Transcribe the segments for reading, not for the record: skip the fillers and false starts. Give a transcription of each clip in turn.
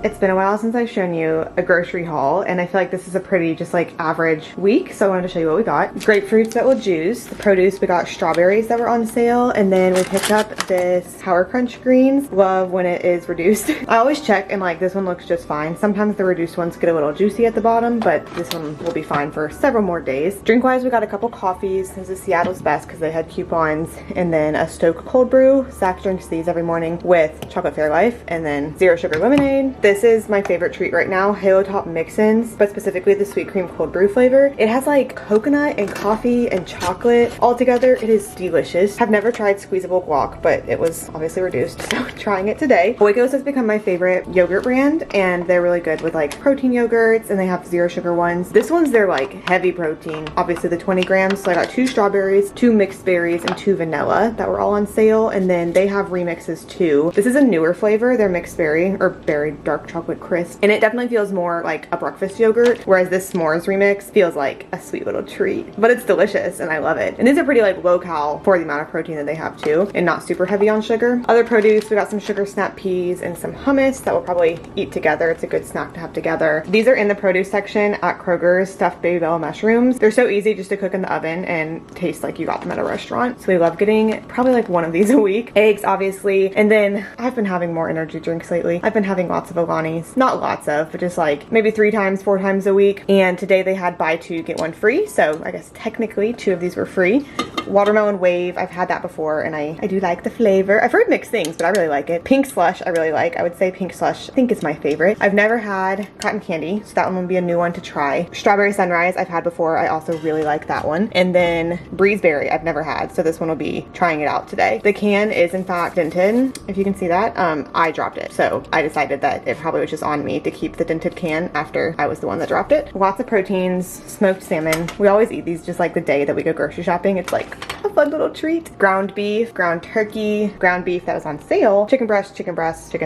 It's been a while since I've shown you a grocery haul, and I feel like this is a pretty just like average week, so I wanted to show you what we got. Grapefruits that will juice. The produce, we got strawberries that were on sale, and then we picked up this Power Crunch greens. Love when it is reduced. I always check, and like this one looks just fine. Sometimes the reduced ones get a little juicy at the bottom, but this one will be fine for several more days. Drink wise, we got a couple coffees. This is Seattle's Best because they had coupons, and then a Stoke cold brew. Zach drinks these every morning with chocolate Fairlife, and then zero sugar lemonade. This is my favorite treat right now, Halo Top mix-ins, but specifically the sweet cream cold brew flavor. It has like coconut and coffee and chocolate all together. It is delicious. I've never tried squeezable guac, but it was obviously reduced, so trying it today. Oikos has become my favorite yogurt brand, and they're really good with like protein yogurts, and they have zero sugar ones. This one's their like heavy protein, obviously the 20 grams. So I got 2 strawberries, 2 mixed berries, and 2 vanilla that were all on sale, and then they have remixes too. This is a newer flavor. They're mixed berry or berry dark chocolate crisp, and it definitely feels more like a breakfast yogurt, whereas this s'mores remix feels like a sweet little treat, but it's delicious and I love it. And these are pretty like low cal for the amount of protein that they have too, and not super heavy on sugar. Other produce, we got some sugar snap peas and some hummus that we'll probably eat together. It's a good snack to have together. These are in the produce section at Kroger's stuffed baby bell mushrooms. They're so easy just to cook in the oven and taste like you got them at a restaurant. So we love getting probably like one of these a week. Eggs, obviously. And then I've been having more energy drinks lately. I've been having lots of Alani's. Not lots of, but just like maybe 3 times, 4 times a week. And today they had buy 2, get 1 free. So I guess technically 2 of these were free. Watermelon wave, I've had that before, and I do like the flavor. I've heard mixed things, but I really like it. Pink slush, I really like. I would say pink slush, I think is my favorite. I've never had cotton candy, so that one will be a new one to try. Strawberry sunrise, I've had before. I also really like that one. And then breezeberry, I've never had, so this one will be trying it out today. The can is in fact dented, if you can see that. I dropped it, so I decided that it probably was just on me to keep the dented can after I was the one that dropped it. Lots of proteins, smoked salmon. We always eat these just like the day that we go grocery shopping. It's like a fun little treat. Ground beef, ground turkey, ground beef that was on sale, chicken breast, chicken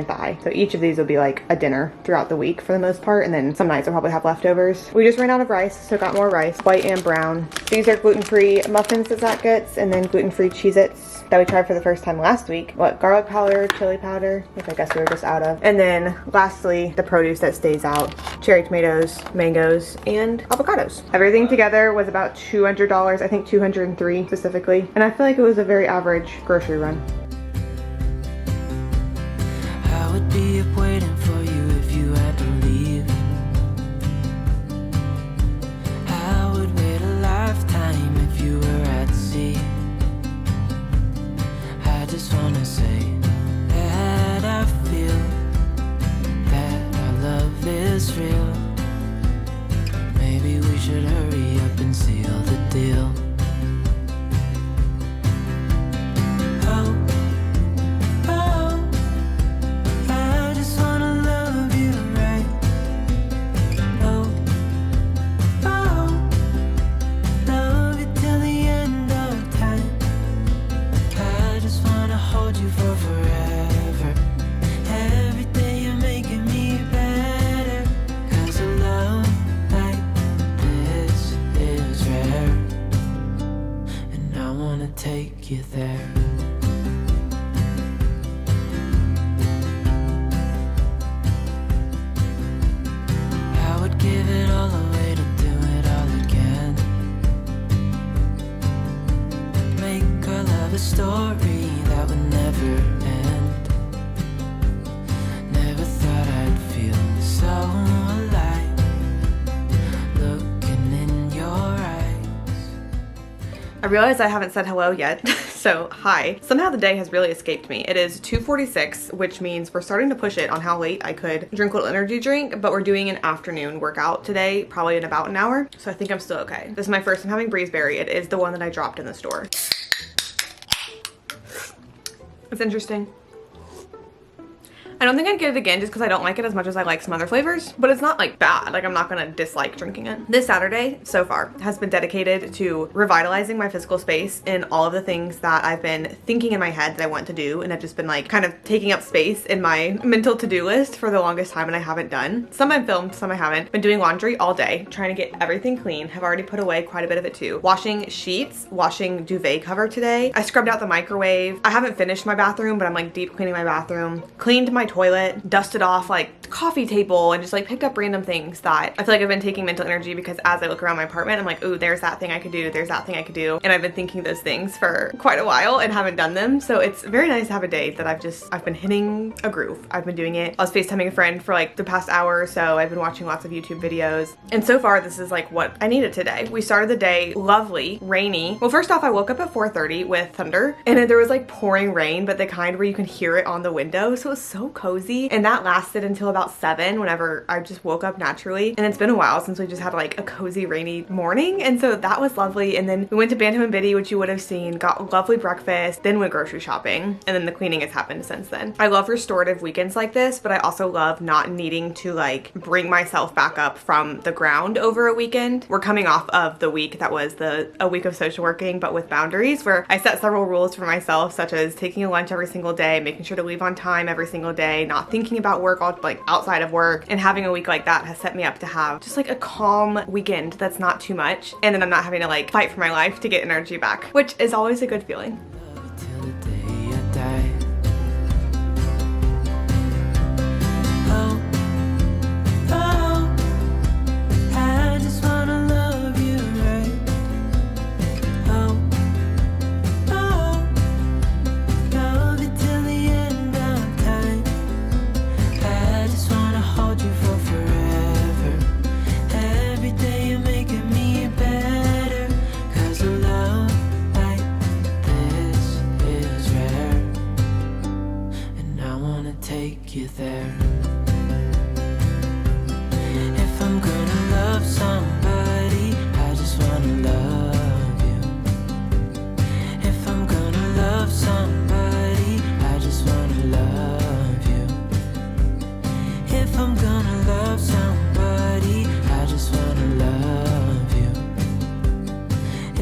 thigh. So each of these will be like a dinner throughout the week for the most part, and then some nights I'll probably have leftovers. We just ran out of rice, so got more rice, white and brown. These are gluten-free muffins that Zach gets, and then gluten-free Cheez-Its that we tried for the first time last week. What, garlic powder, chili powder, which I guess we were just out of. And then lastly, the produce that stays out, cherry tomatoes, mangoes, and avocados. Everything together was about $200, I think $203 specifically. And I feel like it was a very average grocery run. I would be up waiting for you if you had to leave. I would wait a lifetime if you were at sea. I just wanna say that I feel that our love is real. Maybe we should hurry up and seal the deal. Take you there. I would give it all away to do it all again. Make our love a story that would never end. Never thought I'd feel so alive, looking in your eyes. I realize I haven't said hello yet, so hi. Somehow the day has really escaped me. It is 2:46, which means we're starting to push it on how late I could drink a little energy drink, but we're doing an afternoon workout today, probably in about an hour, so I think I'm still okay. This is my first time having breezeberry. It is the one that I dropped in the store. It's interesting. I don't think I'd get it again just because I don't like it as much as I like some other flavors, but it's not like bad. Like I'm not gonna dislike drinking it. This Saturday so far has been dedicated to revitalizing my physical space and all of the things that I've been thinking in my head that I want to do, and have just been like kind of taking up space in my mental to-do list for the longest time, and I haven't done. Some I've filmed, some I haven't. Been doing laundry all day, trying to get everything clean. Have already put away quite a bit of it too. Washing sheets, washing duvet cover today. I scrubbed out the microwave. I haven't finished my bathroom, but I'm like deep cleaning my bathroom. Cleaned my my toilet, dusted off like the coffee table, and just like picked up random things that I feel like I've been taking mental energy, because as I look around my apartment, I'm like, ooh, there's that thing I could do, there's that thing I could do. And I've been thinking those things for quite a while and haven't done them. So it's very nice to have a day that I've been hitting a groove. I've been doing it. I was FaceTiming a friend for like the past hour or so. I've been watching lots of YouTube videos. And so far, this is like what I needed today. We started the day lovely, rainy. Well, first off, I woke up at 4:30 with thunder, and then there was like pouring rain, but the kind where you can hear it on the window. So it was so cozy. And that lasted until about 7, whenever I just woke up naturally. And it's been a while since we just had like a cozy rainy morning. And so that was lovely. And then we went to Bantam and Biddy, which you would have seen, got lovely breakfast, then went grocery shopping. And then the cleaning has happened since then. I love restorative weekends like this, but I also love not needing to like bring myself back up from the ground over a weekend. We're coming off of the week that was a week of social working, but with boundaries, where I set several rules for myself, such as taking a lunch every single day, making sure to leave on time every single day, not thinking about work all like outside of work. And having a week like that has set me up to have just like a calm weekend that's not too much. And then I'm not having to like fight for my life to get energy back, which is always a good feeling. Till the day I die. Oh, oh, I just wanna love you right. Oh, oh, love you till the end of time. I just wanna hold you for forever. Every day you're making me better, 'cause a love like this is rare, and I wanna take you there. If I'm gonna love somebody, I just wanna love you. If I'm gonna love somebody, I just wanna love you. If I'm gonna love somebody, I just wanna love you.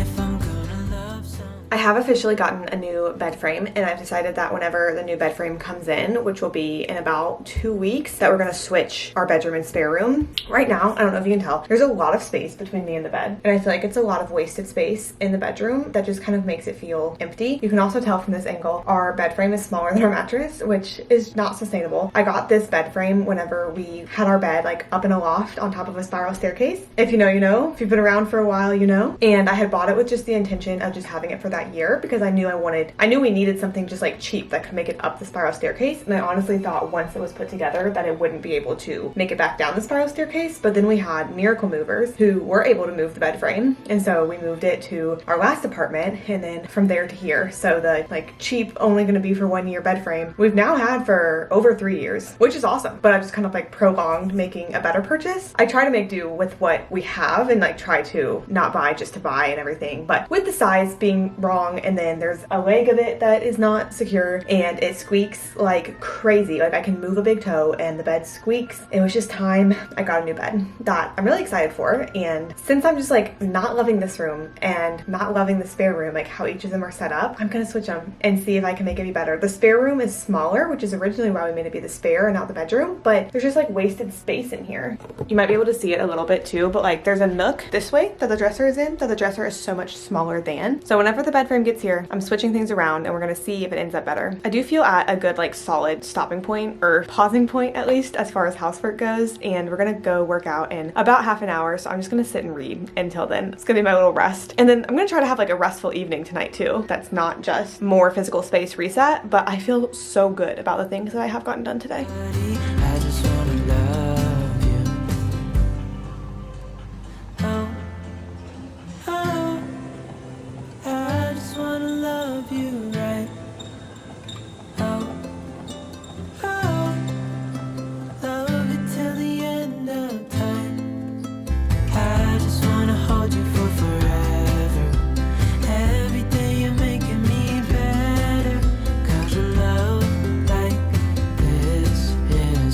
If I'm gonna love somebody. I have officially gotten a new bed frame, and I've decided that whenever the new bed frame comes in, which will be in about 2 weeks, that we're gonna switch our bedroom and spare room. Right now, I don't know if you can tell, there's a lot of space between me and the bed, and I feel like it's a lot of wasted space in the bedroom that just kind of makes it feel empty. You can also tell from this angle, our bed frame is smaller than our mattress, which is not sustainable. I got this bed frame whenever we had our bed like up in a loft on top of a spiral staircase. If you know, you know. If you've been around for a while, you know. And I had bought it with just the intention of just having it for that year, because I knew we needed something just like cheap that could make it up the spiral staircase. And I honestly thought once it was put together that it wouldn't be able to make it back down the spiral staircase. But then we had miracle movers who were able to move the bed frame. And so we moved it to our last apartment, and then from there to here. So the like cheap, only going to be for 1 year bed frame we've now had for over 3 years, which is awesome. But I just kind of like prolonged making a better purchase. I try to make do with what we have and like try to not buy just to buy and everything. But with the size being wrong, and then there's a leg of it that is not secure, and it squeaks like crazy. Like I can move a big toe and the bed squeaks. It was just time I got a new bed that I'm really excited for. And since I'm just like not loving this room and not loving the spare room, like how each of them are set up, I'm gonna switch them and see if I can make it be better. The spare room is smaller, which is originally why we made it be the spare and not the bedroom, but there's just like wasted space in here. You might be able to see it a little bit too, but like there's a nook this way that the dresser is in, that the dresser is so much smaller than. So whenever the bed frame gets here, I'm switching things around and we're gonna see if it ends up better. I do feel at a good like solid stopping point, or pausing point at least, as far as housework goes, and we're gonna go work out in about half an hour, so I'm just gonna sit and read until then. It's gonna be my little rest, and then I'm gonna try to have like a restful evening tonight too. That's not just more physical space reset, but I feel so good about the things that I have gotten done today. I just wanna love you. Oh, oh, I just wanna love you right. Oh, oh, love you till the end of time. I just wanna hold you for forever. Every day you're making me better, 'cause a love like this is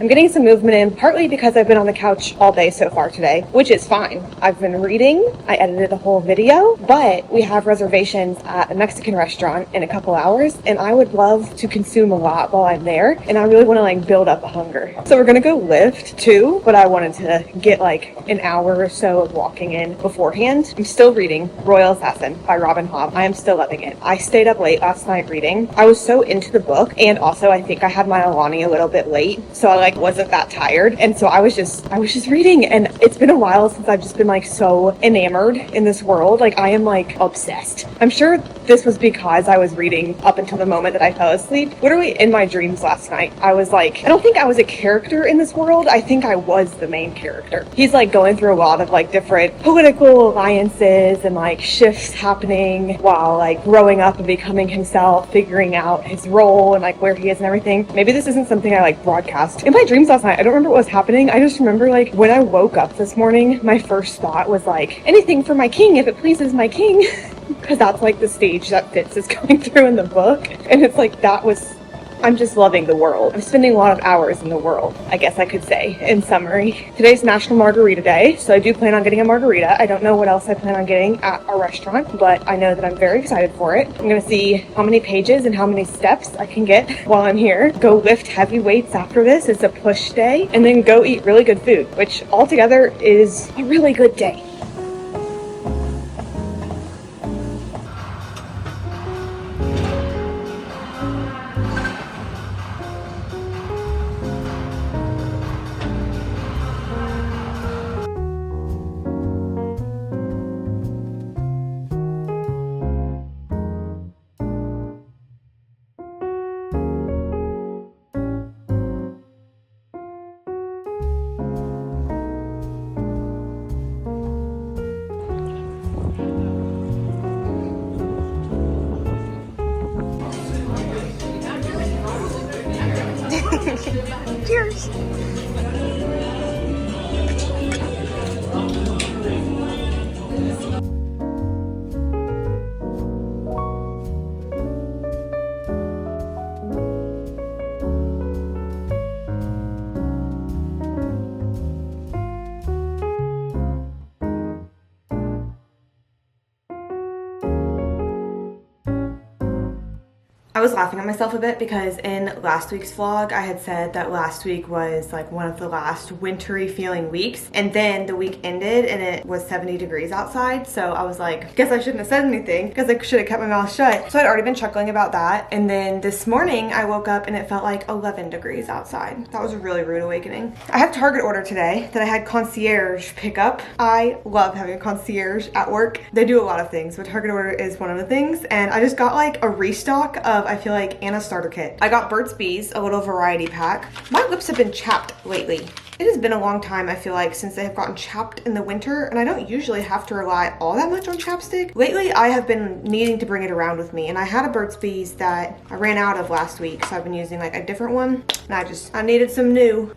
I'm getting some movement in, partly because I've been on the couch all day so far today, which is fine. I've been reading, I edited a whole video, but we have reservations at a Mexican restaurant in a couple hours, and I would love to consume a lot while I'm there, and I really want to like build up a hunger. So we're gonna go lift too, but I wanted to get like an hour or so of walking in beforehand. I'm still reading Royal Assassin by Robin Hobb. I am still loving it. I stayed up late last night reading. I was so into the book, and also I think I had my Alani a little bit late, so I like wasn't that tired, and so I was just reading, and it's been a while since I've just been like so enamored in this world. Like I am like obsessed. I'm sure this was because I was reading up until the moment that I fell asleep. Literally in my dreams last night, I was like, I don't think I was a character in this world. I think I was the main character. He's like going through a lot of like different political alliances and like shifts happening while like growing up and becoming himself, figuring out his role and like where he is and everything. Maybe this isn't something I like broadcast. In my dreams last night, I don't remember what was happening. I just remember like when I woke up this morning, my first thought was like, anything for my king if it pleases my king. Because that's like the stage that Fitz is going through in the book. And it's like, I'm just loving the world. I'm spending a lot of hours in the world, I guess I could say, in summary. Today's National Margarita Day, so I do plan on getting a margarita. I don't know what else I plan on getting at our restaurant, but I know that I'm very excited for it. I'm gonna see how many pages and how many steps I can get while I'm here. Go lift heavy weights after this. It's a push day, and then go eat really good food, which altogether is a really good day. Cheers. I was laughing at myself a bit because in last week's vlog, I had said that last week was like one of the last wintry feeling weeks. And then the week ended and it was 70 degrees outside. So I was like, guess I shouldn't have said anything because I should have kept my mouth shut. So I'd already been chuckling about that. And then this morning I woke up and it felt like 11 degrees outside. That was a really rude awakening. I had a Target order today that I had concierge pick up. I love having a concierge at work. They do a lot of things, but Target order is one of the things. And I just got like a restock of, I feel like, Anna starter kit. I got Burt's Bees, a little variety pack. My lips have been chapped lately. It has been a long time, I feel like, since they have gotten chapped in the winter, and I don't usually have to rely all that much on chapstick. Lately, I have been needing to bring it around with me, and I had a Burt's Bees that I ran out of last week, so I've been using like a different one, and I needed some new.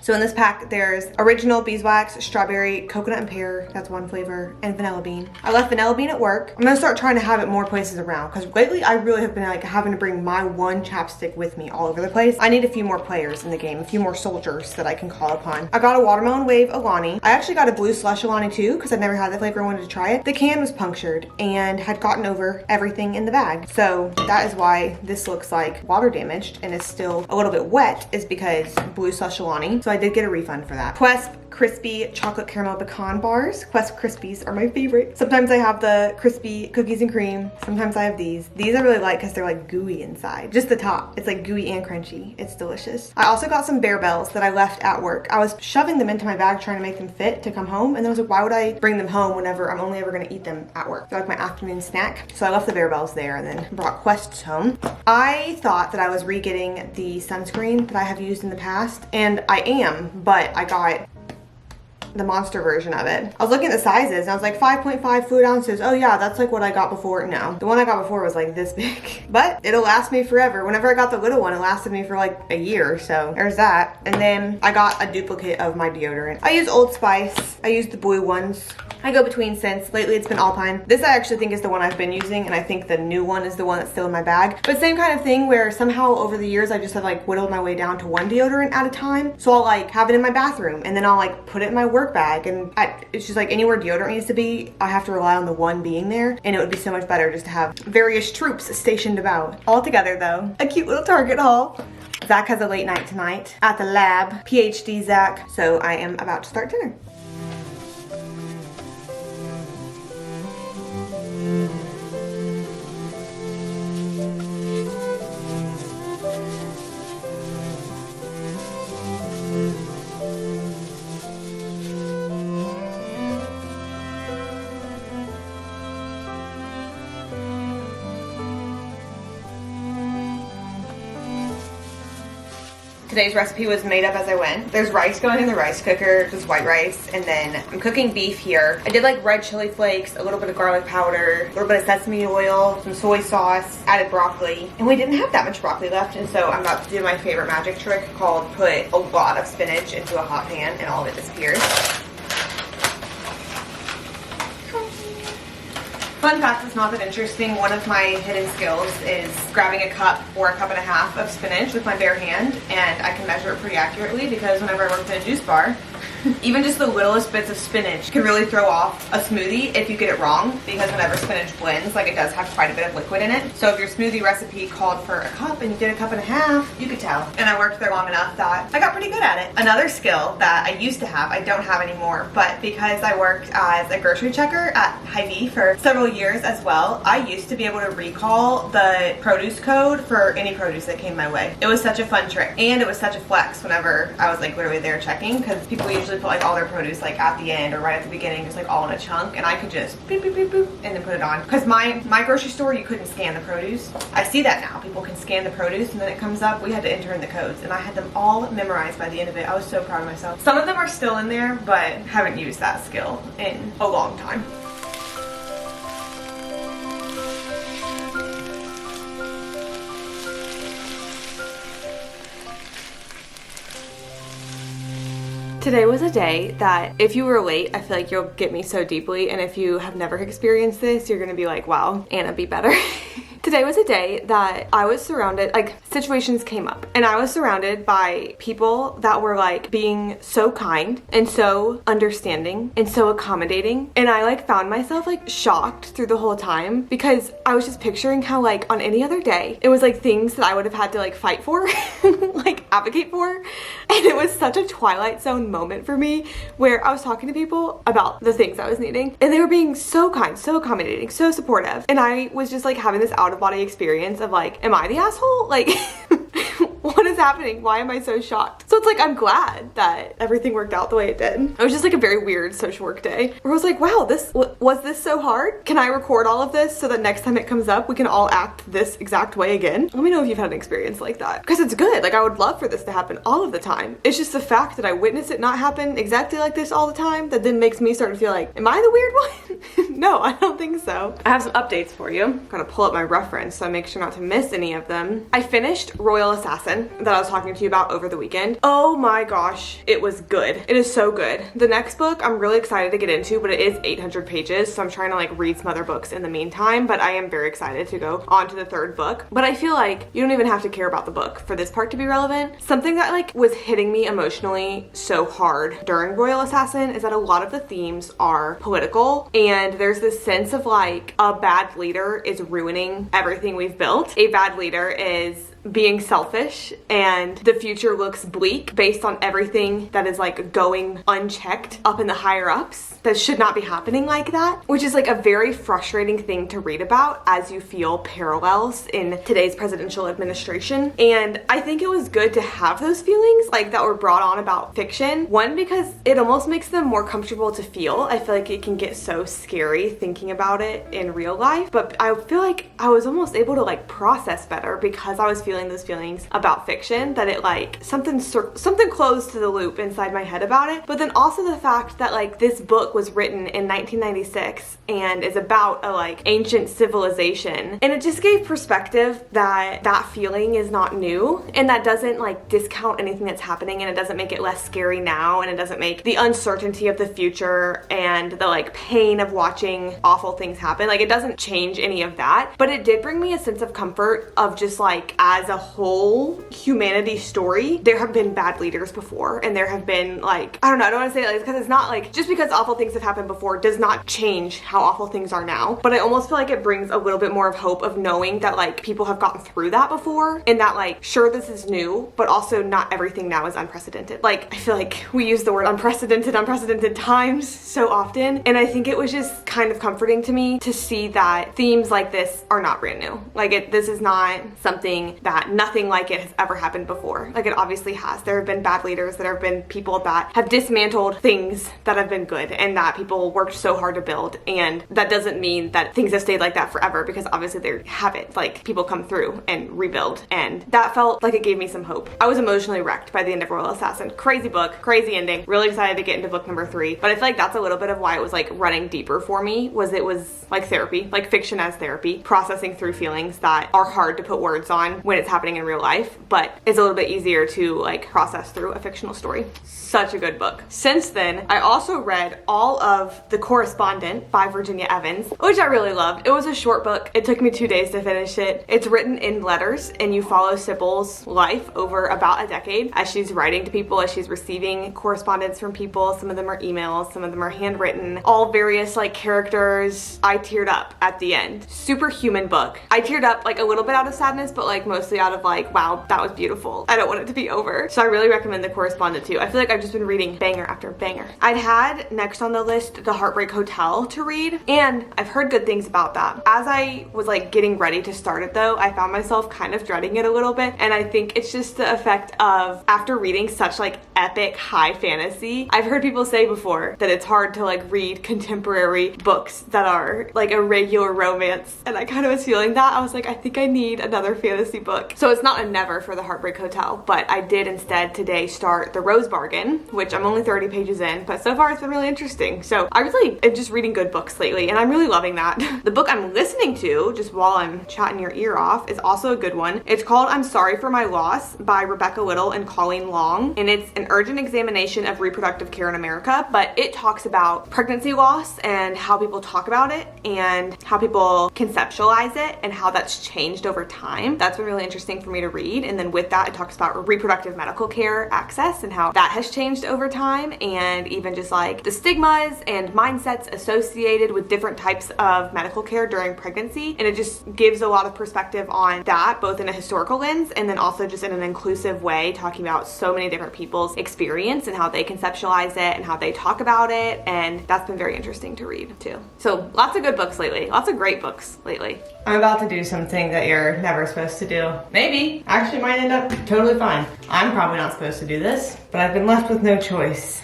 So in this pack, there's original beeswax, strawberry, coconut and pear, that's one flavor, and vanilla bean. I left vanilla bean at work. I'm gonna start trying to have it more places around because lately I really have been like having to bring my one chapstick with me all over the place. I need a few more players in the game, a few more soldiers that I can call upon. I got a watermelon wave Alani. I actually got a blue slush Alani too because I've never had that flavor and wanted to try it. The can was punctured and had gotten over everything in the bag. So that is why this looks like water damaged and is still a little bit wet, is because blue slush Alani. So I did get a refund for that. Quest crispy chocolate caramel pecan bars. Quest Crispies are my favorite. Sometimes I have the crispy cookies and cream. Sometimes I have these. These I really like because they're like gooey inside. Just the top. It's like gooey and crunchy. It's delicious. I also got some Bear Bells that I left at work. I was shoving them into my bag trying to make them fit to come home, and then I was like, why would I bring them home whenever I'm only ever going to eat them at work? They're like my afternoon snack. So I left the Bear Bells there and then brought Quests home. I thought that I was re-getting the sunscreen that I have used in the past, and I am, but I got the monster version of it. I was looking at the sizes and I was like 5.5 fluid ounces. Oh yeah, that's like what I got before. No, the one I got before was like this big, but it'll last me forever. Whenever I got the little one, it lasted me for like a year. So there's that. And then I got a duplicate of my deodorant. I use Old Spice. I use the blue ones. I go between scents. Lately it's been Alpine. This I actually think is the one I've been using, and I think the new one is the one that's still in my bag. But same kind of thing where somehow over the years I just have like whittled my way down to one deodorant at a time. So I'll like have it in my bathroom, and then I'll like put it in my work bag, and it's just like anywhere deodorant needs to be, I have to rely on the one being there, and it would be so much better just to have various troops stationed about. All together though, a cute little Target haul. Zach has a late night tonight at the lab, PhD Zach, so I am about to start dinner. Today's recipe was made up as I went. There's rice going in the rice cooker, just white rice, and then I'm cooking beef here. I did like red chili flakes, a little bit of garlic powder, a little bit of sesame oil, some soy sauce, added broccoli, and we didn't have that much broccoli left, and so I'm about to do my favorite magic trick called put a lot of spinach into a hot pan and all of it disappears. Fun fact that's not that interesting, one of my hidden skills is grabbing a cup or a cup and a half of spinach with my bare hand, and I can measure it pretty accurately because whenever I worked in a juice bar, even just the littlest bits of spinach can really throw off a smoothie if you get it wrong, because whenever spinach blends, like it does have quite a bit of liquid in it. So if your smoothie recipe called for a cup and you did a cup and a half, you could tell. And I worked there long enough that I got pretty good at it. Another skill that I used to have, I don't have anymore, but because I worked as a grocery checker at Hy-Vee for several years as well, I used to be able to recall the produce code for any produce that came my way. It was such a fun trick, and it was such a flex whenever I was like literally there checking, because people usually put like all their produce like at the end or right at the beginning, just like all in a chunk, and I could just beep beep beep boop and then put it on. Because my grocery store, you couldn't scan the produce. I see that now. People can scan the produce and then it comes up. We had to enter in the codes, and I had them all memorized by the end of it. I was so proud of myself. Some of them are still in there, but haven't used that skill in a long time. Today was a day that if you relate, I feel like you'll get me so deeply, and if you have never experienced this, you're gonna be like, wow, Anna, be better. Today was a day that I was surrounded, like situations came up, and I was surrounded by people that were like being so kind and so understanding and so accommodating, and I like found myself like shocked through the whole time, because I was just picturing how like on any other day, it was like things that I would have had to like fight for, like advocate for, and it was such a Twilight Zone moment for me where I was talking to people about the things I was needing, and they were being so kind, so accommodating, so supportive, and I was just like having this out-of-body experience of like, am I the asshole? Like what is happening? Why am I so shocked? So it's like, I'm glad that everything worked out the way it did. It was just like a very weird social work day where I was like, wow, was this so hard? Can I record all of this so that next time it comes up, we can all act this exact way again? Let me know if you've had an experience like that, because it's good. Like I would love for this to happen all of the time. It's just the fact that I witnessed it not happen exactly like this all the time that then makes me start to feel like, am I the weird one? No, I don't think so. I have some updates for you. I'm gonna pull up my reference so I make sure not to miss any of them. I finished Royal Assassin that I was talking to you about over the weekend. Oh my gosh, it was good. It is so good. The next book I'm really excited to get into, but it is 800 pages, so I'm trying to like read some other books in the meantime, but I am very excited to go on to the third book. But I feel like you don't even have to care about the book for this part to be relevant. Something that like was hitting me emotionally so hard during Royal Assassin is that a lot of the themes are political, and there's this sense of like a bad leader is ruining everything we've built. A bad leader is being selfish, and the future looks bleak based on everything that is like going unchecked up in the higher ups that should not be happening like that, which is like a very frustrating thing to read about as you feel parallels in today's presidential administration. And I think it was good to have those feelings like that were brought on about fiction. One, because it almost makes them more comfortable to feel. I feel like it can get so scary thinking about it in real life, but I feel like I was almost able to like process better because I was feeling feeling those feelings about fiction, that it like something closed to the loop inside my head about it. But then also the fact that like this book was written in 1996 and is about a like ancient civilization, and it just gave perspective that that feeling is not new, and that doesn't like discount anything that's happening, and it doesn't make it less scary now, and it doesn't make the uncertainty of the future and the like pain of watching awful things happen, like it doesn't change any of that. But it did bring me a sense of comfort of just like, as a whole humanity story, there have been bad leaders before, and there have been like, I don't know, I don't want to say it like this because it's not like, just because awful things have happened before does not change how awful things are now. But I almost feel like it brings a little bit more of hope of knowing that like people have gotten through that before, and that like, sure, this is new, but also not everything now is unprecedented. Like, I feel like we use the word unprecedented times so often, and I think it was just kind of comforting to me to see that themes like this are not brand new. Like this is not something that nothing like it has ever happened before. Like it obviously has. There have been bad leaders, there have been people that have dismantled things that have been good and that people worked so hard to build, and that doesn't mean that things have stayed like that forever, because obviously they haven't. Like people come through and rebuild, and that felt like it gave me some hope. I was emotionally wrecked by the end of Royal Assassin. Crazy book, crazy ending. Really excited to get into book number 3, but I feel like that's a little bit of why it was like running deeper for me, was it was like therapy, like fiction as therapy, processing through feelings that are hard to put words on when it's happening in real life, but it's a little bit easier to like process through a fictional story. Such a good book. Since then, I also read all of The Correspondent by Virginia Evans, which I really loved. It was a short book. It took me 2 days to finish it. It's written in letters, and you follow Sybil's life over about a decade as she's writing to people, as she's receiving correspondence from people. Some of them are emails, some of them are handwritten, all various like characters. I teared up at the end. Super human book. I teared up like a little bit out of sadness, but like mostly out of like, wow, that was beautiful. I don't want it to be over. So I really recommend The Correspondent too. I feel like I've just been reading banger after banger. I'd had next on the list The Heartbreak Hotel to read, and I've heard good things about that. As I was like getting ready to start it though, I found myself kind of dreading it a little bit, and I think it's just the effect of, after reading such like epic high fantasy, I've heard people say before that it's hard to like read contemporary books that are like a regular romance, and I kind of was feeling that. I was like, I think I need another fantasy book. So it's not a never for The Heartbreak Hotel, but I did instead today start The Rose Bargain, which I'm only 30 pages in, but so far it's been really interesting. So I really am just reading good books lately, and I'm really loving that. The book I'm listening to, just while I'm chatting your ear off, is also a good one. It's called I'm Sorry for My Loss by Rebecca Little and Colleen Long, and it's an urgent examination of reproductive care in America, but it talks about pregnancy loss and how people talk about it and how people conceptualize it and how that's changed over time. That's been really interesting for me to read. And then with that, it talks about reproductive medical care access and how that has changed over time, and even just like the stigmas and mindsets associated with different types of medical care during pregnancy. And it just gives a lot of perspective on that, both in a historical lens and then also just in an inclusive way, talking about so many different people's experience and how they conceptualize it and how they talk about it. And that's been very interesting to read too. So lots of good books lately, lots of great books lately. I'm about to do something that you're never supposed to do. Maybe. Actually might end up totally fine. I'm probably not supposed to do this, but I've been left with no choice.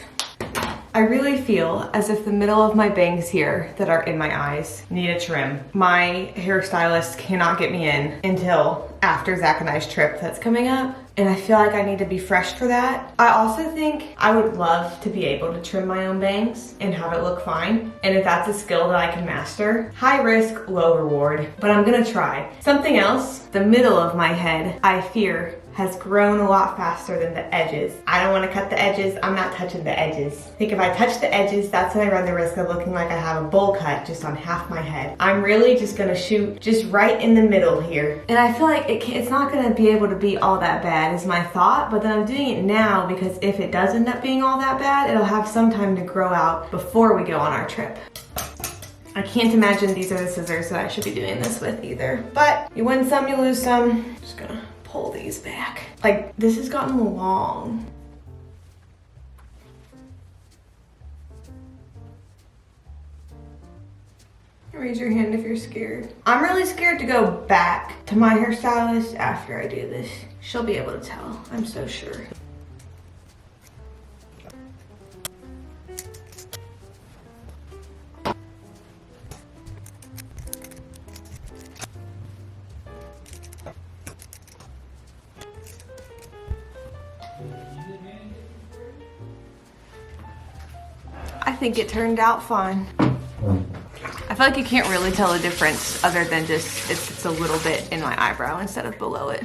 I really feel as if the middle of my bangs here that are in my eyes need a trim. My hairstylist cannot get me in until after Zach and I's trip that's coming up, and I feel like I need to be fresh for that. I also think I would love to be able to trim my own bangs and have it look fine, and if that's a skill that I can master, high risk, low reward, but I'm gonna try. Something else, the middle of my head, I fear, has grown a lot faster than the edges. I don't want to cut the edges. I'm not touching the edges. I think if I touch the edges, that's when I run the risk of looking like I have a bowl cut just on half my head. I'm really just gonna shoot just right in the middle here. And I feel like it's not gonna be able to be all that bad is my thought, but then I'm doing it now because if it does end up being all that bad, it'll have some time to grow out before we go on our trip. I can't imagine these are the scissors that I should be doing this with either. But you win some, you lose some. Just gonna pull these back. Like, this has gotten long. Raise your hand if you're scared. I'm really scared to go back to my hairstylist after I do this. She'll be able to tell, I'm so sure. I think it turned out fine. I feel like you can't really tell the difference other than just it's a little bit in my eyebrow instead of below it.